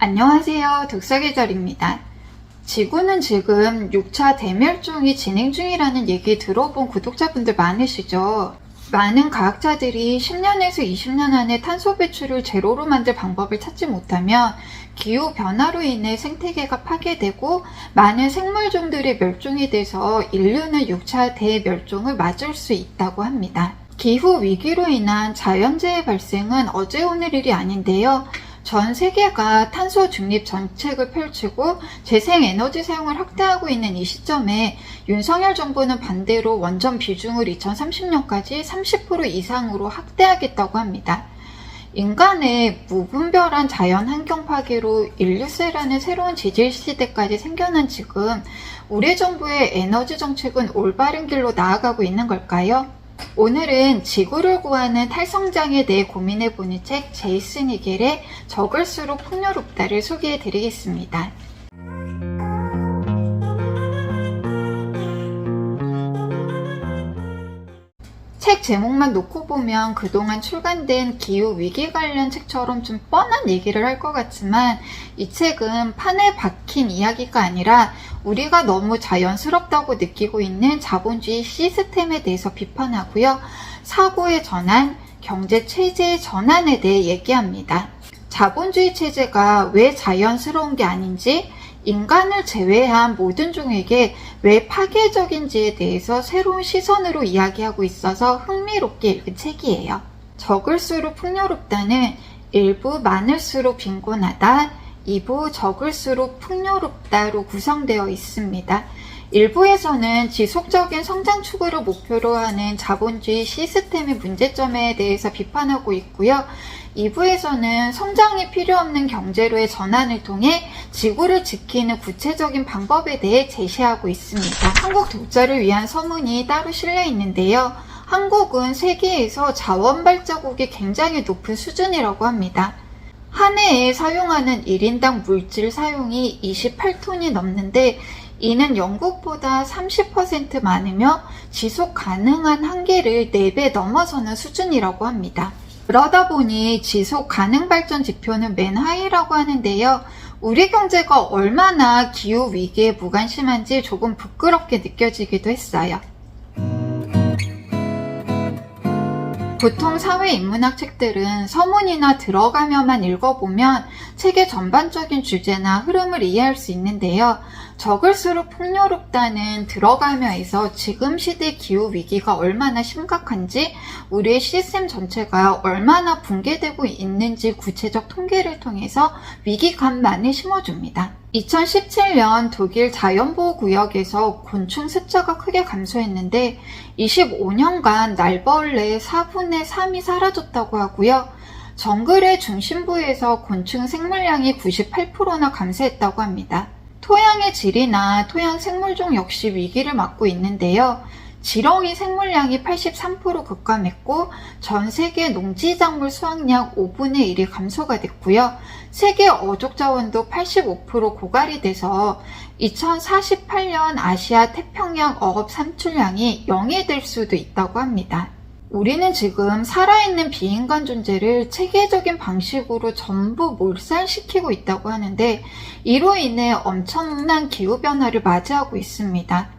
안녕하세요. 독서계절입니다. 지구는 지금 6차 대멸종이 진행 중이라는 얘기 들어본 구독자분들 많으시죠? 많은 과학자들이 10년에서 20년 안에 탄소 배출을 제로로 만들 방법을 찾지 못하면 기후변화로 인해 생태계가 파괴되고 많은 생물종들이 멸종이 돼서 인류는 6차 대멸종을 맞을 수 있다고 합니다. 기후위기로 인한 자연재해 발생은 어제 오늘 일이 아닌데요. 전 세계가 탄소 중립 정책을 펼치고 재생에너지 사용을 확대하고 있는 이 시점에 윤석열 정부는 반대로 원전 비중을 2030년까지 30% 이상으로 확대하겠다고 합니다. 인간의 무분별한 자연 환경 파괴로 인류세라는 새로운 지질 시대까지 생겨난 지금 우리 정부의 에너지 정책은 올바른 길로 나아가고 있는 걸까요? 오늘은 지구를 구하는 탈성장에 대해 고민해보는 책 제이슨 이겔의 적을수록 풍요롭다를 소개해드리겠습니다. 책 제목만 놓고 보면 그동안 출간된 기후위기 관련 책처럼 좀 뻔한 얘기를 할 것 같지만 이 책은 판에 박힌 이야기가 아니라 우리가 너무 자연스럽다고 느끼고 있는 자본주의 시스템에 대해서 비판하고요. 사고의 전환, 경제 체제의 전환에 대해 얘기합니다. 자본주의 체제가 왜 자연스러운 게 아닌지, 인간을 제외한 모든 종에게 왜 파괴적인지에 대해서 새로운 시선으로 이야기하고 있어서 흥미롭게 읽은 책이에요. 적을수록 풍요롭다는 1부 많을수록 빈곤하다, 2부 적을수록 풍요롭다로 구성되어 있습니다. 1부에서는 지속적인 성장 추구를 목표로 하는 자본주의 시스템의 문제점에 대해서 비판하고 있고요. 2부에서는 성장이 필요 없는 경제로의 전환을 통해 지구를 지키는 구체적인 방법에 대해 제시하고 있습니다. 한국 독자를 위한 서문이 따로 실려 있는데요. 한국은 세계에서 자원 발자국이 굉장히 높은 수준이라고 합니다. 한 해에 사용하는 1인당 물질 사용이 28톤이 넘는데 이는 영국보다 30% 많으며 지속 가능한 한계를 4배 넘어서는 수준이라고 합니다. 그러다 보니 지속 가능 발전 지표는 맨 하위라고 하는데요. 우리 경제가 얼마나 기후 위기에 무관심한지 조금 부끄럽게 느껴지기도 했어요. 보통 사회인문학 책들은 서문이나 들어가며만 읽어보면 책의 전반적인 주제나 흐름을 이해할 수 있는데요. 적을수록 풍요롭다는 들어가며에서 지금 시대 기후위기가 얼마나 심각한지, 우리의 시스템 전체가 얼마나 붕괴되고 있는지 구체적 통계를 통해서 위기감만을 심어줍니다. 2017년 독일 자연보호구역에서 곤충 숫자가 크게 감소했는데 25년간 날벌레의 4분의 3이 사라졌다고 하고요. 정글의 중심부에서 곤충 생물량이 98%나 감소했다고 합니다. 토양의 질이나 토양 생물종 역시 위기를 맞고 있는데요. 지렁이 생물량이 83% 급감했고 전 세계 농지작물 수확량 5분의 1이 감소가 됐고요. 세계 어족 자원도 85% 고갈이 돼서 2048년 아시아 태평양 어업 산출량이 0이 될 수도 있다고 합니다. 우리는 지금 살아있는 비인간 존재를 체계적인 방식으로 전부 몰살시키고 있다고 하는데 이로 인해 엄청난 기후변화를 맞이하고 있습니다.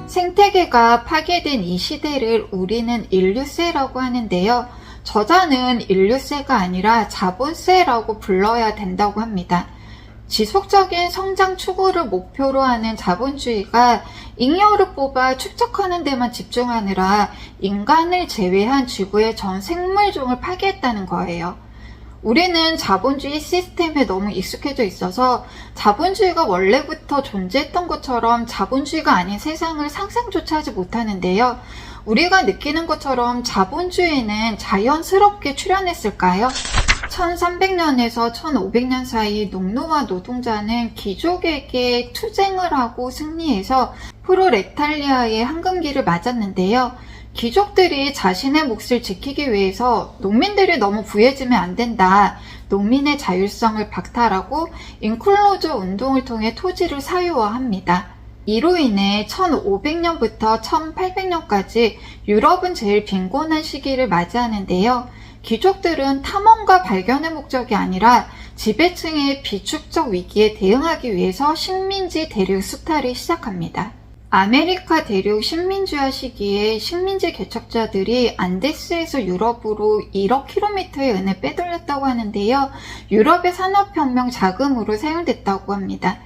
생태계가 파괴된 이 시대를 우리는 인류세라고 하는데요. 저자는 인류세가 아니라 자본세라고 불러야 된다고 합니다. 지속적인 성장 추구를 목표로 하는 자본주의가 잉여를 뽑아 축적하는 데만 집중하느라 인간을 제외한 지구의 전 생물종을 파괴했다는 거예요. 우리는 자본주의 시스템에 너무 익숙해져 있어서 자본주의가 원래부터 존재했던 것처럼 자본주의가 아닌 세상을 상상조차 하지 못하는데요. 우리가 느끼는 것처럼 자본주의는 자연스럽게 출현했을까요? 1300년에서 1500년 사이 농노와 노동자는 귀족에게 투쟁을 하고 승리해서 프로레탈리아의 황금기를 맞았는데요. 귀족들이 자신의 몫을 지키기 위해서 농민들이 너무 부해지면 안 된다. 농민의 자율성을 박탈하고 인클로저 운동을 통해 토지를 사유화합니다. 이로 인해 1500년부터 1800년까지 유럽은 제일 빈곤한 시기를 맞이하는데요. 귀족들은 탐험과 발견의 목적이 아니라 지배층의 비축적 위기에 대응하기 위해서 식민지 대륙 수탈을 시작합니다. 아메리카 대륙 식민지화 시기에 식민지 개척자들이 안데스에서 유럽으로 1억 킬로미터의 은을 빼돌렸다고 하는데요. 유럽의 산업혁명 자금으로 사용됐다고 합니다.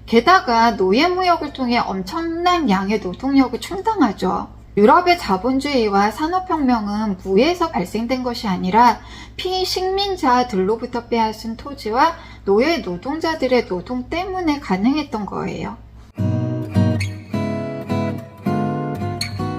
게다가 노예무역을 통해 엄청난 양의 노동력을 충당하죠. 유럽의 자본주의와 산업혁명은 무에서 발생된 것이 아니라 피식민자들로부터 빼앗은 토지와 노예 노동자들의 노동 때문에 가능했던 거예요.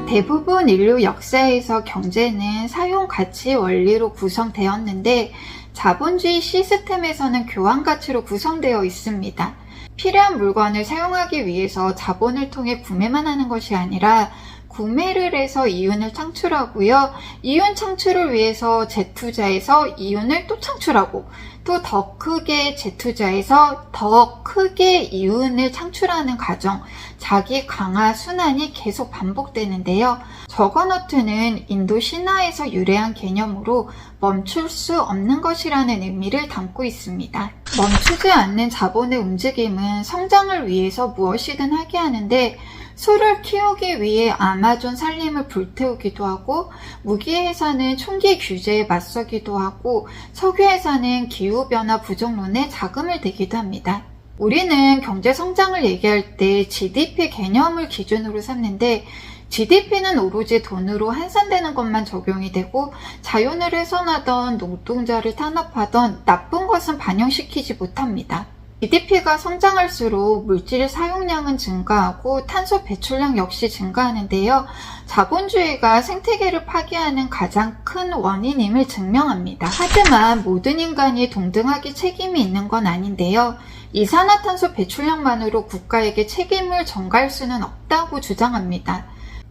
대부분 인류 역사에서 경제는 사용 가치 원리로 구성되었는데 자본주의 시스템에서는 교환 가치로 구성되어 있습니다. 필요한 물건을 사용하기 위해서 자본을 통해 구매만 하는 것이 아니라 구매를 해서 이윤을 창출하고요. 이윤 창출을 위해서 재투자해서 이윤을 또 창출하고 또 더 크게 재투자해서 더 크게 이윤을 창출하는 과정, 자기 강화 순환이 계속 반복되는데요. 저거너트는 인도 신화에서 유래한 개념으로 멈출 수 없는 것이라는 의미를 담고 있습니다. 멈추지 않는 자본의 움직임은 성장을 위해서 무엇이든 하게 하는데 소를 키우기 위해 아마존 산림을 불태우기도 하고 무기회사는 총기 규제에 맞서기도 하고 석유회사는 기후변화 부정론에 자금을 대기도 합니다. 우리는 경제성장을 얘기할 때 GDP 개념을 기준으로 삼는데 GDP는 오로지 돈으로 환산되는 것만 적용이 되고 자연을 훼손하던 노동자를 탄압하던 나쁜 것은 반영시키지 못합니다. GDP가 성장할수록 물질 사용량은 증가하고 탄소 배출량 역시 증가하는데요. 자본주의가 생태계를 파괴하는 가장 큰 원인임을 증명합니다. 하지만 모든 인간이 동등하게 책임이 있는 건 아닌데요. 이산화탄소 배출량만으로 국가에게 책임을 전가할 수는 없다고 주장합니다.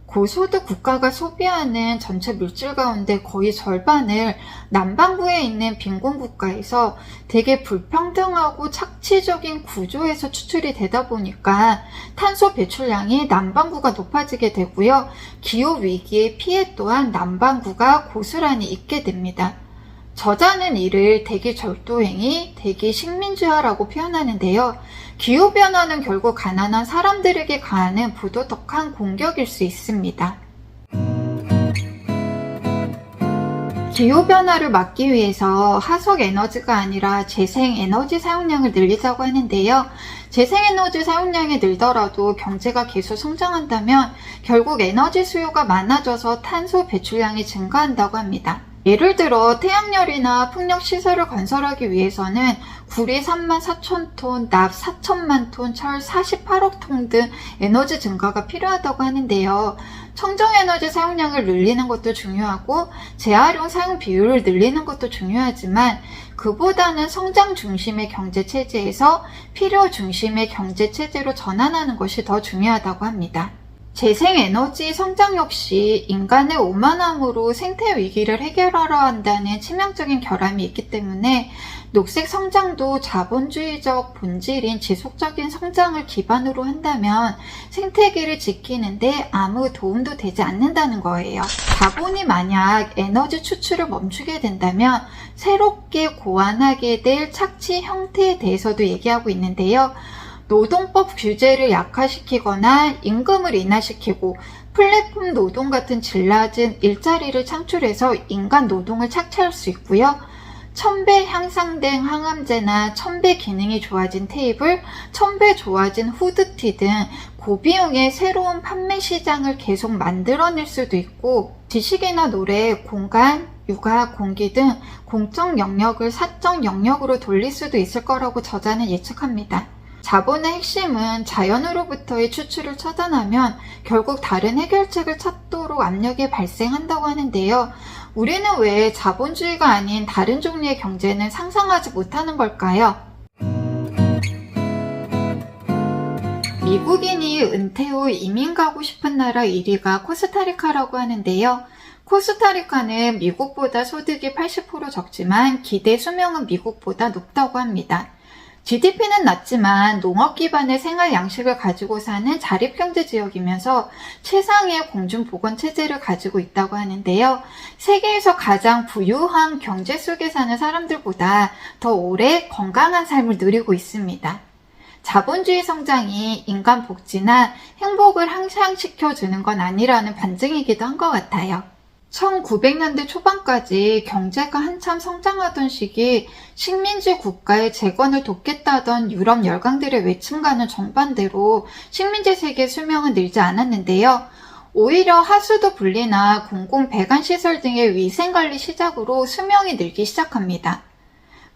고소득 국가가 소비하는 전체 물질 가운데 거의 절반을 남반구에 있는 빈곤 국가에서 되게 불평등하고 착취적인 구조에서 추출이 되다 보니까 탄소 배출량이 남반구가 높아지게 되고요. 기후위기의 피해 또한 남반구가 고스란히 입게 됩니다. 저자는 이를 대기절도행위, 대기식민지화라고 표현하는데요. 기후변화는 결국 가난한 사람들에게 가하는 부도덕한 공격일 수 있습니다. 기후변화를 막기 위해서 하석에너지가 아니라 재생에너지 사용량을 늘리자고 하는데요. 재생에너지 사용량이 늘더라도 경제가 계속 성장한다면 결국 에너지 수요가 많아져서 탄소 배출량이 증가한다고 합니다. 예를 들어 태양열이나 풍력시설을 건설하기 위해서는 구리 34,000톤, 납 4천만 톤, 철 48억 톤 등 에너지 증가가 필요하다고 하는데요. 청정에너지 사용량을 늘리는 것도 중요하고 재활용 사용 비율을 늘리는 것도 중요하지만 그보다는 성장 중심의 경제체제에서 필요 중심의 경제체제로 전환하는 것이 더 중요하다고 합니다. 재생에너지 성장 역시 인간의 오만함으로 생태 위기를 해결하려 한다는 치명적인 결함이 있기 때문에 녹색 성장도 자본주의적 본질인 지속적인 성장을 기반으로 한다면 생태계를 지키는데 아무 도움도 되지 않는다는 거예요. 자본이 만약 에너지 추출을 멈추게 된다면 새롭게 고안하게 될 착취 형태에 대해서도 얘기하고 있는데요. 노동법 규제를 약화시키거나 임금을 인하시키고 플랫폼 노동 같은 질 낮은 일자리를 창출해서 인간 노동을 착취할 수 있고요. 1000배 향상된 항암제나 1000배 기능이 좋아진 테이블, 1000배 좋아진 후드티 등 고비용의 새로운 판매 시장을 계속 만들어낼 수도 있고 지식이나 노래, 공간, 육아, 공기 등 공적 영역을 사적 영역으로 돌릴 수도 있을 거라고 저자는 예측합니다. 자본의 핵심은 자연으로부터의 추출을 차단하면 결국 다른 해결책을 찾도록 압력이 발생한다고 하는데요. 우리는 왜 자본주의가 아닌 다른 종류의 경제는 상상하지 못하는 걸까요? 미국인이 은퇴 후 이민 가고 싶은 나라 1위가 코스타리카라고 하는데요. 코스타리카는 미국보다 소득이 80% 적지만 기대 수명은 미국보다 높다고 합니다. GDP는 낮지만 농업 기반의 생활 양식을 가지고 사는 자립경제 지역이면서 최상의 공중보건 체제를 가지고 있다고 하는데요. 세계에서 가장 부유한 경제 속에 사는 사람들보다 더 오래 건강한 삶을 누리고 있습니다. 자본주의 성장이 인간 복지나 행복을 향상시켜주는 건 아니라는 반증이기도 한 것 같아요. 1900년대 초반까지 경제가 한참 성장하던 시기 식민지 국가의 재건을 돕겠다던 유럽 열강들의 외침과는 정반대로 식민지 세계의 수명은 늘지 않았는데요. 오히려 하수도 분리나 공공배관시설 등의 위생관리 시작으로 수명이 늘기 시작합니다.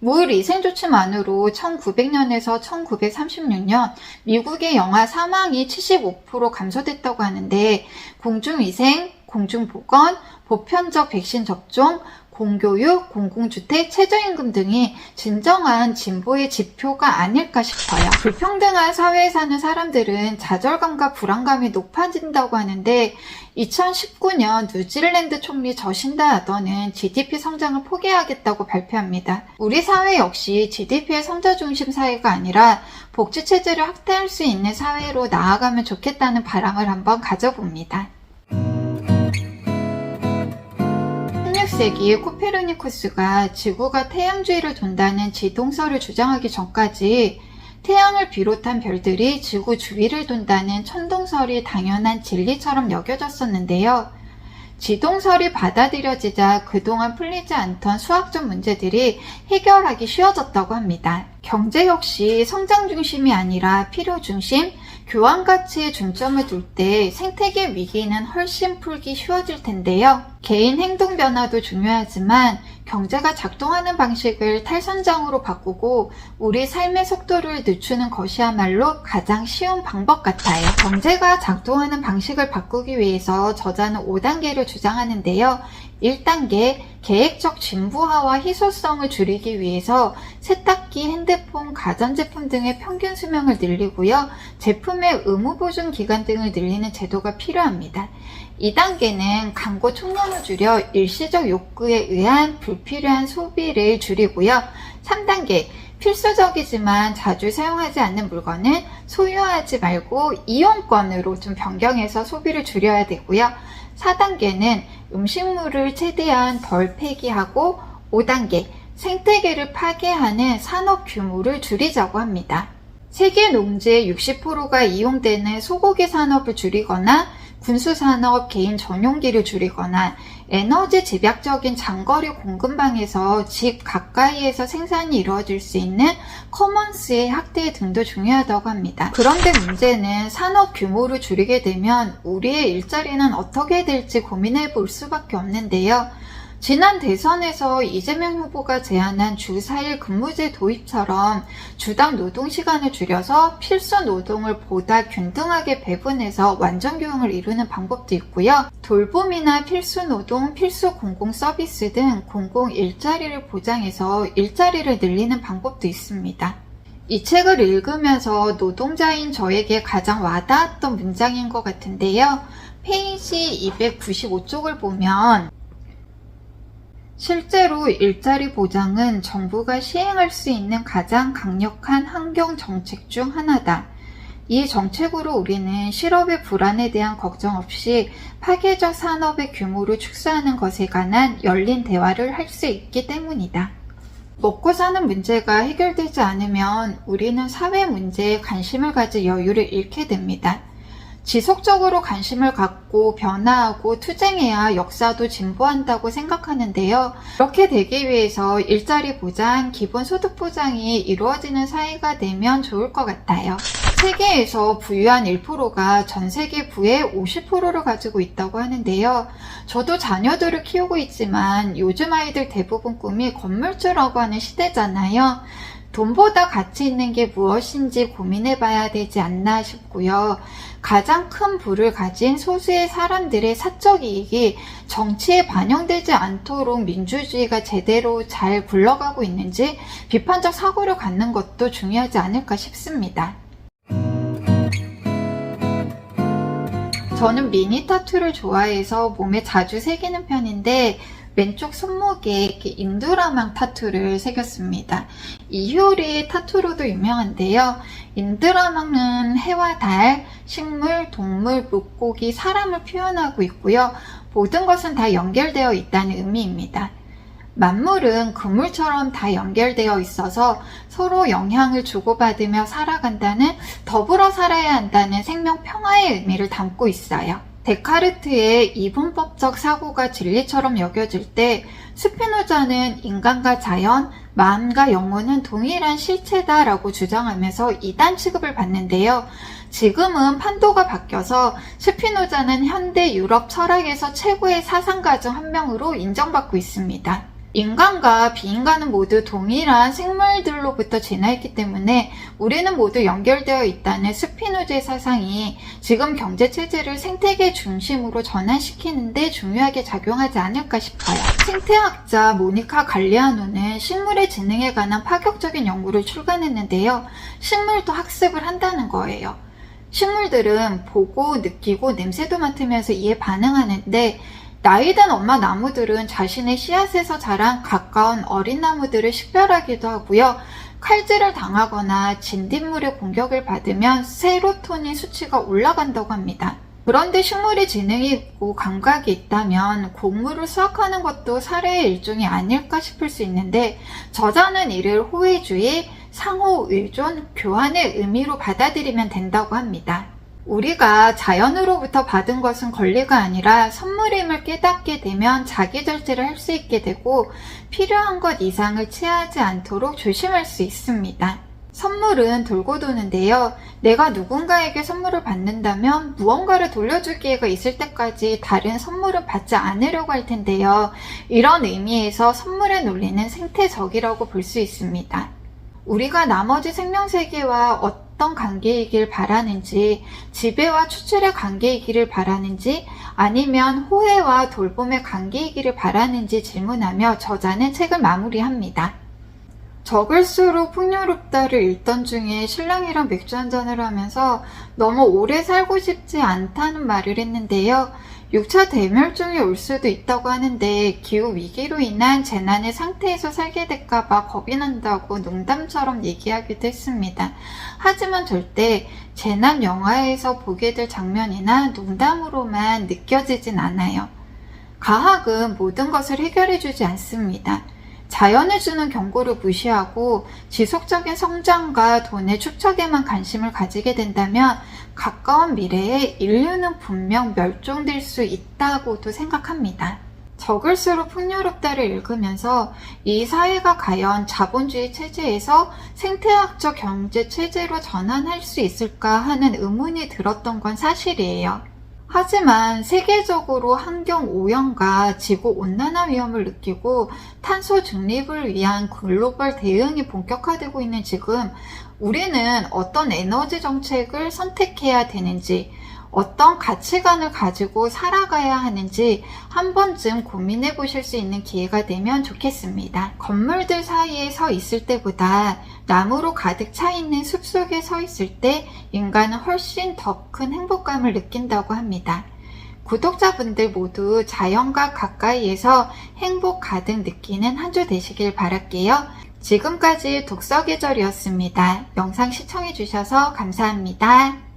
물 위생 조치만으로 1900년에서 1936년 미국의 영아 사망이 75% 감소됐다고 하는데 공중위생, 공중보건, 보편적 백신 접종, 공교육, 공공주택, 최저임금 등이 진정한 진보의 지표가 아닐까 싶어요. 불평등한 사회에 사는 사람들은 좌절감과 불안감이 높아진다고 하는데 2019년 뉴질랜드 총리 저신다 아더는 GDP 성장을 포기하겠다고 발표합니다. 우리 사회 역시 GDP의 성장 중심 사회가 아니라 복지체제를 확대할 수 있는 사회로 나아가면 좋겠다는 바람을 한번 가져봅니다. 16세기 코페르니쿠스가 지구가 태양주위를 돈다는 지동설을 주장하기 전까지 태양을 비롯한 별들이 지구 주위를 돈다는 천동설이 당연한 진리처럼 여겨졌었는데요. 지동설이 받아들여지자 그동안 풀리지 않던 수학적 문제들이 해결하기 쉬워졌다고 합니다. 경제 역시 성장 중심이 아니라 필요 중심, 교환 가치에 중점을 둘 때 생태계 위기는 훨씬 풀기 쉬워질 텐데요. 개인 행동 변화도 중요하지만 경제가 작동하는 방식을 탈선장으로 바꾸고 우리 삶의 속도를 늦추는 것이야말로 가장 쉬운 방법 같아요. 경제가 작동하는 방식을 바꾸기 위해서 저자는 5단계를 주장하는데요. 1단계, 계획적 진부화와 희소성을 줄이기 위해서 세탁기, 핸드폰, 가전제품 등의 평균 수명을 늘리고요. 제품의 의무 보증 기간 등을 늘리는 제도가 필요합니다. 2단계는 광고 총량을 줄여 일시적 욕구에 의한 불필요한 소비를 줄이고요. 3단계, 필수적이지만 자주 사용하지 않는 물건은 소유하지 말고 이용권으로 좀 변경해서 소비를 줄여야 되고요. 4단계는 음식물을 최대한 덜 폐기하고 5단계, 생태계를 파괴하는 산업 규모를 줄이자고 합니다. 세계 농지의 60%가 이용되는 소고기 산업을 줄이거나 군수산업 개인 전용기를 줄이거나 에너지 집약적인 장거리 공급망에서 집 가까이에서 생산이 이루어질 수 있는 커먼스의 확대 등도 중요하다고 합니다. 그런데 문제는 산업 규모를 줄이게 되면 우리의 일자리는 어떻게 될지 고민해 볼 수밖에 없는데요. 지난 대선에서 이재명 후보가 제안한 주 4일 근무제 도입처럼 주당 노동시간을 줄여서 필수 노동을 보다 균등하게 배분해서 완전교용을 이루는 방법도 있고요. 돌봄이나 필수 노동, 필수 공공 서비스 등 공공 일자리를 보장해서 일자리를 늘리는 방법도 있습니다. 이 책을 읽으면서 노동자인 저에게 가장 와닿았던 문장인 것 같은데요. 페이지 295쪽을 보면 실제로 일자리 보장은 정부가 시행할 수 있는 가장 강력한 환경 정책 중 하나다. 이 정책으로 우리는 실업의 불안에 대한 걱정 없이 파괴적 산업의 규모를 축소하는 것에 관한 열린 대화를 할 수 있기 때문이다. 먹고 사는 문제가 해결되지 않으면 우리는 사회 문제에 관심을 가질 여유를 잃게 됩니다. 지속적으로 관심을 갖고 변화하고 투쟁해야 역사도 진보한다고 생각하는데요. 그렇게 되기 위해서 일자리 보장, 기본소득 보장이 이루어지는 사회가 되면 좋을 것 같아요. 세계에서 부유한 1%가 전 세계 부의 50%를 가지고 있다고 하는데요. 저도 자녀들을 키우고 있지만 요즘 아이들 대부분 꿈이 건물주라고 하는 시대잖아요. 돈보다 가치 있는 게 무엇인지 고민해 봐야 되지 않나 싶고요. 가장 큰 부를 가진 소수의 사람들의 사적 이익이 정치에 반영되지 않도록 민주주의가 제대로 잘 굴러가고 있는지 비판적 사고를 갖는 것도 중요하지 않을까 싶습니다. 저는 미니 타투를 좋아해서 몸에 자주 새기는 편인데 왼쪽 손목에 이렇게 인두라망 타투를 새겼습니다. 이효리 타투로도 유명한데요. 인두라망은 해와 달, 식물, 동물, 물고기, 사람을 표현하고 있고요. 모든 것은 다 연결되어 있다는 의미입니다. 만물은 그물처럼 다 연결되어 있어서 서로 영향을 주고받으며 살아간다는, 더불어 살아야 한다는 생명 평화의 의미를 담고 있어요. 데카르트의 이분법적 사고가 진리처럼 여겨질 때 스피노자는 인간과 자연, 마음과 영혼은 동일한 실체다라고 주장하면서 이단 취급을 받는데요. 지금은 판도가 바뀌어서 스피노자는 현대 유럽 철학에서 최고의 사상가 중 한 명으로 인정받고 있습니다. 인간과 비인간은 모두 동일한 생물들로부터 진화했기 때문에 우리는 모두 연결되어 있다는 스피노자의 사상이 지금 경제체제를 생태계 중심으로 전환시키는 데 중요하게 작용하지 않을까 싶어요. 생태학자 모니카 갈리아노는 식물의 지능에 관한 파격적인 연구를 출간했는데요. 식물도 학습을 한다는 거예요. 식물들은 보고, 느끼고, 냄새도 맡으면서 이에 반응하는데 나이든 엄마 나무들은 자신의 씨앗에서 자란 가까운 어린 나무들을 식별하기도 하고요. 칼질을 당하거나 진딧물의 공격을 받으면 세로토닌 수치가 올라간다고 합니다. 그런데 식물이 지능이 있고 감각이 있다면 곡물을 수확하는 것도 사례의 일종이 아닐까 싶을 수 있는데, 저자는 이를 호혜주의, 상호 의존, 교환의 의미로 받아들이면 된다고 합니다. 우리가 자연으로부터 받은 것은 권리가 아니라 선물임을 깨닫게 되면 자기 절제를 할 수 있게 되고 필요한 것 이상을 취하지 않도록 조심할 수 있습니다. 선물은 돌고 도는데요. 내가 누군가에게 선물을 받는다면 무언가를 돌려줄 기회가 있을 때까지 다른 선물은 받지 않으려고 할 텐데요. 이런 의미에서 선물의 논리는 생태적이라고 볼 수 있습니다. 우리가 나머지 생명세계와 어떤 관계이길 바라는지, 지배와 추출의 관계이기를 바라는지, 아니면 호혜와 돌봄의 관계이기를 바라는지 질문하며 저자는 책을 마무리합니다. 적을수록 풍요롭다를 읽던 중에 신랑이랑 맥주 한잔을 하면서 너무 오래 살고 싶지 않다는 말을 했는데요. 6차 대멸종이 올 수도 있다고 하는데 기후위기로 인한 재난의 상태에서 살게 될까봐 겁이 난다고 농담처럼 얘기하기도 했습니다. 하지만 절대 재난 영화에서 보게 될 장면이나 농담으로만 느껴지진 않아요. 과학은 모든 것을 해결해주지 않습니다. 자연을 주는 경고를 무시하고 지속적인 성장과 돈의 축적에만 관심을 가지게 된다면 가까운 미래에 인류는 분명 멸종될 수 있다고도 생각합니다. 적을수록 풍요롭다를 읽으면서 이 사회가 과연 자본주의 체제에서 생태학적 경제 체제로 전환할 수 있을까 하는 의문이 들었던 건 사실이에요. 하지만 세계적으로 환경 오염과 지구 온난화 위험을 느끼고 탄소 중립을 위한 글로벌 대응이 본격화되고 있는 지금, 우리는 어떤 에너지 정책을 선택해야 되는지, 어떤 가치관을 가지고 살아가야 하는지 한 번쯤 고민해 보실 수 있는 기회가 되면 좋겠습니다. 건물들 사이에 서 있을 때보다 나무로 가득 차 있는 숲속에 서 있을 때 인간은 훨씬 더 큰 행복감을 느낀다고 합니다. 구독자분들 모두 자연과 가까이에서 행복 가득 느끼는 한 주 되시길 바랄게요. 지금까지 독서 계절이었습니다. 영상 시청해 주셔서 감사합니다.